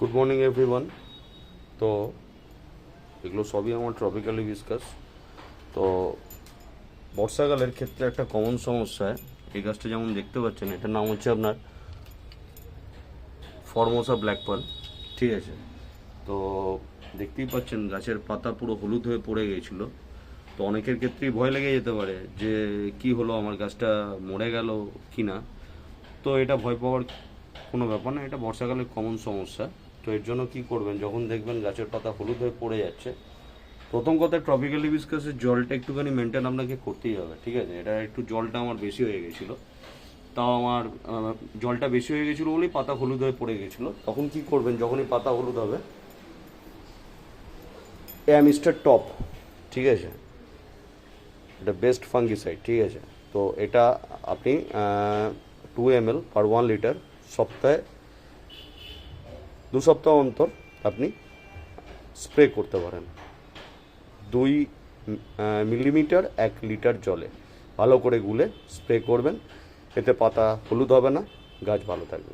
Good morning everyone. তো এগুলো সবই আমার ট্রপিক্যাল হিবিস্কাস। তো বর্ষাকালের ক্ষেত্রে একটা কমন সমস্যা, এই গাছটা যেমন দেখতে পাচ্ছেন, এটার নাম হচ্ছে আপনার ফরমোসা ব্ল্যাক পার্ল। ঠিক আছে, তো দেখতেই পাচ্ছেন গাছের পাতা পুরো হলুদ হয়ে পড়ে গিয়েছিল। তো অনেকের ক্ষেত্রেই ভয় লেগে যেতে পারে যে কি হলো, আমার গাছটা মরে গেল কি না। তো এটা ভয় পাওয়ার কোনো ব্যাপার না, এটা বর্ষাকালের কমন সমস্যা। তো এর জন্য কি করবেন, যখন দেখবেন গাছের পাতা হলুদ হয়ে পড়ে যাচ্ছে, প্রথম কথা ট্রপিক্যাল হিবিস্কাসের জলটা একটুখানি মেনটেন আপনাকে করতেই হবে। ঠিক আছে, এটা একটু জলটা আমার বেশি হয়ে গেছিলো, তাও আমার জলটা বেশি হয়ে গেছিলো বলেই পাতা হলুদ হয়ে পড়ে গেছিলো। তখন কি করবেন, যখনই পাতা হলুদ হবে, মিস্টার টপ, ঠিক আছে, এটা বেস্ট ফাঙ্গিসাইড। ঠিক আছে, তো এটা আপনি 2 ml/1 লিটার সপ্তাহে 2 সপ্তাহ অন্তর আপনি স্প্রে করতে পারেন। 2 মিলিমিটার 1 লিটার জলে ভালো করে গুলে স্প্রে করবেন। এতে পাতা হলুদ হবে না, গাছ ভালো থাকবে।